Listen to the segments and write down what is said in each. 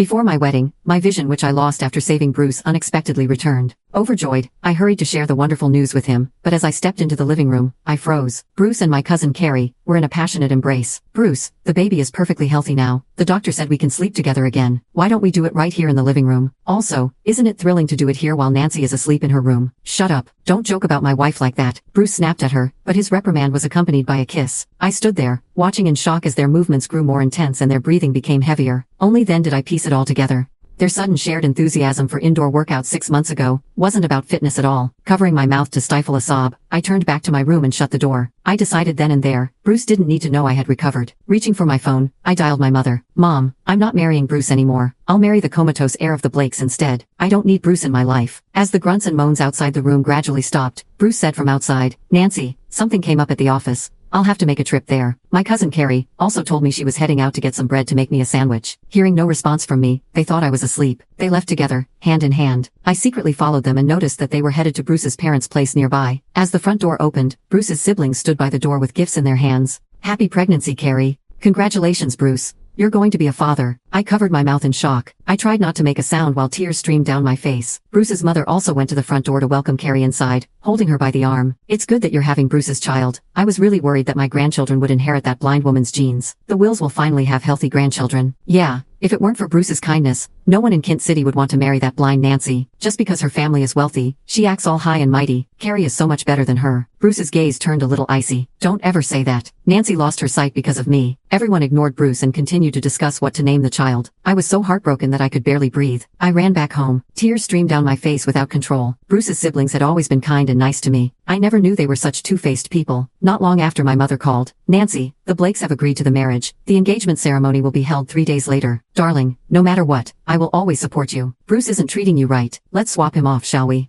Before my wedding, my vision which I lost after saving Bruce unexpectedly returned. Overjoyed, I hurried to share the wonderful news with him, but as I stepped into the living room, I froze. Bruce and my cousin Carrie were in a passionate embrace. "Bruce, the baby is perfectly healthy now. The doctor said we can sleep together again. Why don't we do it right here in the living room? Also, isn't it thrilling to do it here while Nancy is asleep in her room?" "Shut up. Don't joke about my wife like that," Bruce snapped at her, but his reprimand was accompanied by a kiss. I stood there, watching in shock as their movements grew more intense and their breathing became heavier. Only then did I piece it all together. Their sudden shared enthusiasm for indoor workouts 6 months ago wasn't about fitness at all. Covering my mouth to stifle a sob, I turned back to my room and shut the door. I decided then and there, Bruce didn't need to know I had recovered. Reaching for my phone, I dialed my mother. "Mom, I'm not marrying Bruce anymore. I'll marry the comatose heir of the Blakes instead. I don't need Bruce in my life." As the grunts and moans outside the room gradually stopped, Bruce said from outside, "Nancy, something came up at the office. I'll have to make a trip there." My cousin Carrie also told me she was heading out to get some bread to make me a sandwich. Hearing no response from me, they thought I was asleep. They left together, hand in hand. I secretly followed them and noticed that they were headed to Bruce's parents' place nearby. As the front door opened, Bruce's siblings stood by the door with gifts in their hands. "Happy pregnancy, Carrie. Congratulations, Bruce. You're going to be a father." I covered my mouth in shock. I tried not to make a sound while tears streamed down my face. Bruce's mother also went to the front door to welcome Carrie inside, holding her by the arm. "It's good that you're having Bruce's child. I was really worried that my grandchildren would inherit that blind woman's genes. The Wills will finally have healthy grandchildren." "Yeah, if it weren't for Bruce's kindness, no one in Kent City would want to marry that blind Nancy. Just because her family is wealthy, she acts all high and mighty. Carrie is so much better than her." Bruce's gaze turned a little icy. "Don't ever say that. Nancy lost her sight because of me." Everyone ignored Bruce and continued to discuss what to name the child. I was so heartbroken that I could barely breathe. I ran back home. Tears streamed down my face without control. Bruce's siblings had always been kind and nice to me. I never knew they were such two-faced people. Not long after my mother called. "Nancy, the Blakes have agreed to the marriage. The engagement ceremony will be held 3 days later. Darling, no matter what, I will always support you. Bruce isn't treating you right. Let's swap him off, shall we?"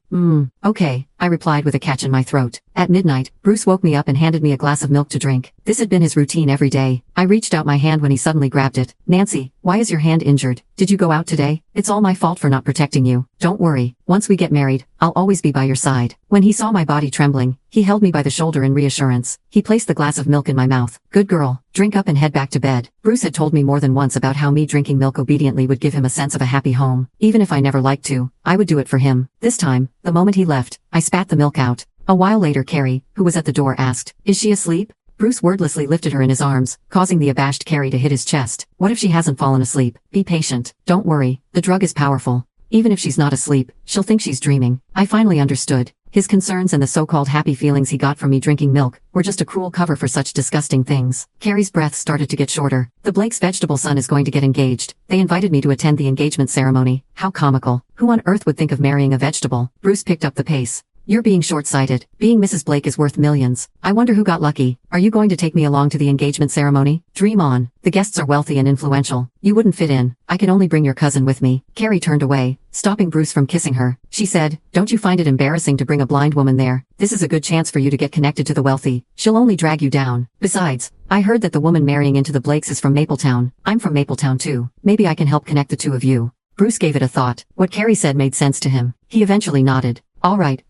Okay, I replied with a catch in my throat. At midnight, Bruce woke me up and handed me a glass of milk to drink. This had been his routine every day. I reached out my hand when he suddenly grabbed it. "Nancy, why is your hand injured? Did you go out today? It's all my fault for not protecting you. Don't worry, once we get married, I'll always be by your side." When he saw my body trembling, he held me by the shoulder in reassurance. He placed the glass of milk in my mouth. "Good girl, drink up and head back to bed." Bruce had told me more than once about how me drinking milk obediently would give him a sense of a happy home. Even if I never liked to, I would do it for him. This time, the moment he left, I spat the milk out. A while later Carrie, who was at the door, asked, "Is she asleep?" Bruce wordlessly lifted her in his arms, causing the abashed Carrie to hit his chest. "What if she hasn't fallen asleep? Be patient. Don't worry, the drug is powerful. Even if she's not asleep, she'll think she's dreaming." I finally understood. His concerns and the so-called happy feelings he got from me drinking milk were just a cruel cover for such disgusting things. Carrie's breath started to get shorter. "The Blake's vegetable son is going to get engaged. They invited me to attend the engagement ceremony." How comical. Who on earth would think of marrying a vegetable? Bruce picked up the pace. "You're being short-sighted. Being Mrs. Blake is worth millions. I wonder who got lucky. Are you going to take me along to the engagement ceremony?" "Dream on. The guests are wealthy and influential. You wouldn't fit in. I can only bring your cousin with me." Carrie turned away, stopping Bruce from kissing her. She said, "Don't you find it embarrassing to bring a blind woman there? This is a good chance for you to get connected to the wealthy. She'll only drag you down. Besides, I heard that the woman marrying into the Blakes is from Mapletown. I'm from Mapletown too. Maybe I can help connect the two of you." Bruce gave it a thought. What Carrie said made sense to him. He eventually nodded. All right,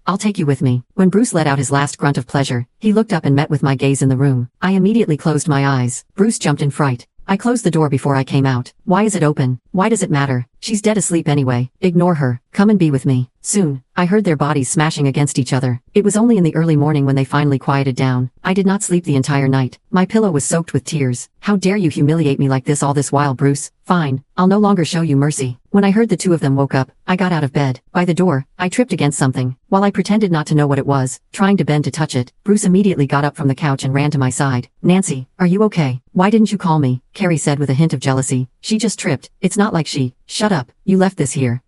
I'll take you with me." When Bruce let out his last grunt of pleasure, he looked up and met with my gaze in the room. I immediately closed my eyes. Bruce jumped in fright. I closed the door before I came out. "Why is it open? Why does it matter? She's dead asleep anyway. Ignore her. Come and be with me." Soon, I heard their bodies smashing against each other. It was only in the early morning when they finally quieted down. I did not sleep the entire night. My pillow was soaked with tears. "How dare you humiliate me like this all this while, Bruce? Fine, I'll no longer show you mercy." When I heard the two of them woke up, I got out of bed. By the door, I tripped against something. While I pretended not to know what it was, trying to bend to touch it, Bruce immediately got up from the couch and ran to my side. "Nancy, are you okay? Why didn't you call me?" Carrie said with a hint of jealousy. "She just tripped. It's not like she..." "Shut up. You left this here."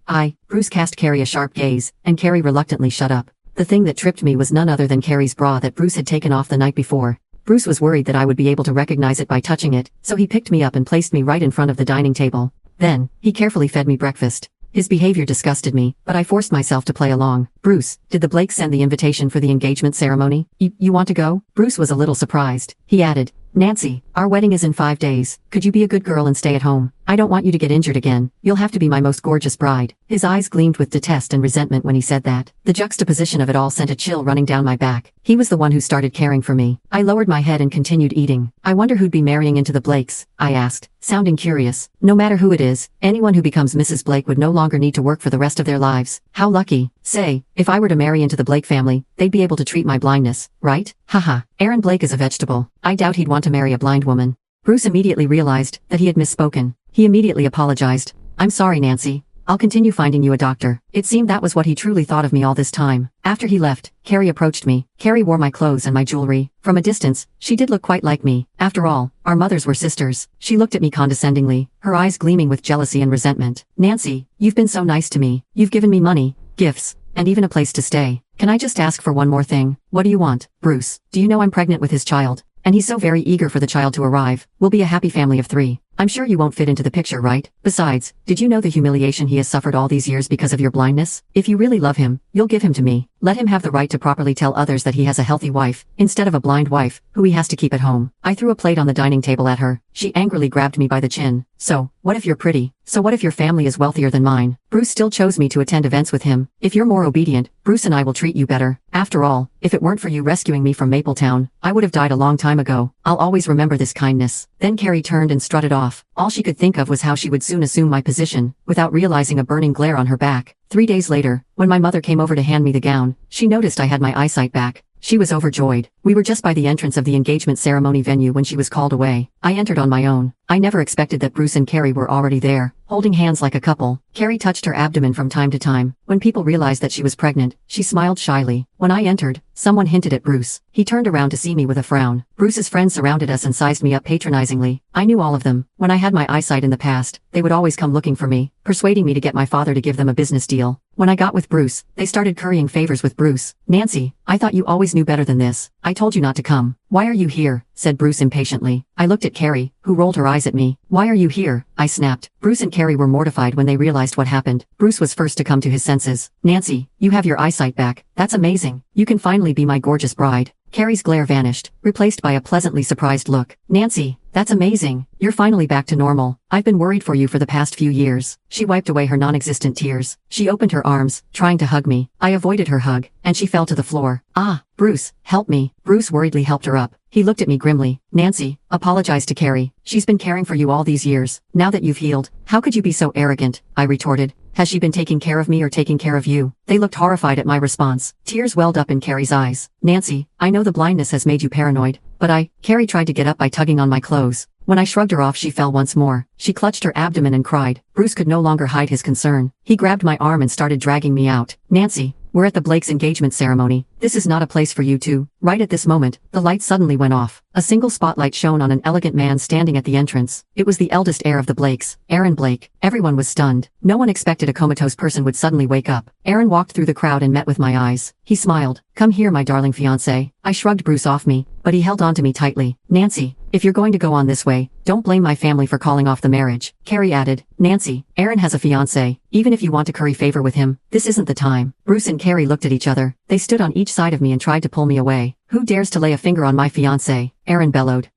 Bruce cast Carrie a sharp gaze, and Carrie reluctantly shut up. The thing that tripped me was none other than Carrie's bra that Bruce had taken off the night before. Bruce was worried that I would be able to recognize it by touching it, so he picked me up and placed me right in front of the dining table. Then, he carefully fed me breakfast. His behavior disgusted me, but I forced myself to play along. "Bruce, did the Blakes send the invitation for the engagement ceremony? You want to go?" Bruce was a little surprised. He added, "Nancy, Our wedding is in 5 days. Could you be a good girl and stay at home? I don't want you to get injured again. You'll have to be my most gorgeous bride. His eyes gleamed with detest and resentment when he said that. The juxtaposition of it all sent a chill running down my back. He was the one who started caring for me. I lowered my head and continued eating. I wonder who'd be marrying into the Blakes, I asked, sounding curious. No matter who it is, anyone who becomes Mrs. Blake would no longer need to work for the rest of their lives. How lucky. Say, if I were to marry into the Blake family, they'd be able to treat my blindness, right? Haha. Aaron Blake is a vegetable. I doubt he'd want to marry a blind woman. Bruce immediately realized that he had misspoken. He immediately apologized. I'm sorry, Nancy. I'll continue finding you a doctor. It seemed that was what he truly thought of me all this time. After he left, Carrie approached me. Carrie wore my clothes and my jewelry. From a distance, she did look quite like me. After all, our mothers were sisters. She looked at me condescendingly, her eyes gleaming with jealousy and resentment. Nancy, you've been so nice to me. You've given me money, gifts, and even a place to stay. Can I just ask for one more thing? What do you want, Bruce? Do you know I'm pregnant with his child? And he's so very eager for the child to arrive. We'll be a happy family of 3. I'm sure you won't fit into the picture, right? Besides, did you know the humiliation he has suffered all these years because of your blindness? If you really love him, you'll give him to me. Let him have the right to properly tell others that he has a healthy wife, instead of a blind wife, who he has to keep at home. I threw a plate on the dining table at her. She angrily grabbed me by the chin. So, what if you're pretty? So what if your family is wealthier than mine? Bruce still chose me to attend events with him. If you're more obedient, Bruce and I will treat you better. After all, if it weren't for you rescuing me from Mapletown, I would have died a long time ago. I'll always remember this kindness. Then Carrie turned and strutted off. All she could think of was how she would soon assume my position, without realizing a burning glare on her back. 3 days later, when my mother came over to hand me the gown, she noticed I had my eyesight back. She was overjoyed. We were just by the entrance of the engagement ceremony venue when she was called away. I entered on my own. I never expected that Bruce and Carrie were already there, holding hands like a couple. Carrie touched her abdomen from time to time. When people realized that she was pregnant, she smiled shyly. When I entered, someone hinted at Bruce. He turned around to see me with a frown. Bruce's friends surrounded us and sized me up patronizingly. I knew all of them. When I had my eyesight in the past, they would always come looking for me, persuading me to get my father to give them a business deal. When I got with Bruce, they started currying favors with Bruce. Nancy, I thought you always knew better than this. I told you not to come. Why are you here? Said Bruce impatiently. I looked at Carrie, who rolled her eyes at me. Why are you here? I snapped. Bruce and Carrie were mortified when they realized what happened. Bruce was first to come to his senses. Nancy, you have your eyesight back. That's amazing. You can finally be my gorgeous bride. Carrie's glare vanished, replaced by a pleasantly surprised look. Nancy, that's amazing. You're finally back to normal. I've been worried for you for the past few years. She wiped away her non-existent tears. She opened her arms, trying to hug me. I avoided her hug, and she fell to the floor. Ah, Bruce, help me. Bruce worriedly helped her up. He looked at me grimly. Nancy, apologize to Carrie. She's been caring for you all these years. Now that you've healed, how could you be so arrogant? I retorted. Has she been taking care of me or taking care of you? They looked horrified at my response. Tears welled up in Carrie's eyes. Nancy, I know the blindness has made you paranoid, but Carrie tried to get up by tugging on my clothes. When I shrugged her off, she fell once more. She clutched her abdomen and cried. Bruce could no longer hide his concern. He grabbed my arm and started dragging me out. Nancy, we're at the Blakes' engagement ceremony. This is not a place for you to. Right at this moment, the light suddenly went off. A single spotlight shone on an elegant man standing at the entrance. It was the eldest heir of the Blakes, Aaron Blake. Everyone was stunned. No one expected a comatose person would suddenly wake up. Aaron walked through the crowd and met with my eyes. He smiled. Come here, my darling fiancé. I shrugged Bruce off me, but he held on to me tightly. Nancy, if you're going to go on this way, don't blame my family for calling off the marriage. Carrie added, Nancy, Aaron has a fiancé. Even if you want to curry favor with him, this isn't the time. Bruce and Carrie looked at each other. They stood on each side of me and tried to pull me away. Who dares to lay a finger on my fiancé? Aaron bellowed.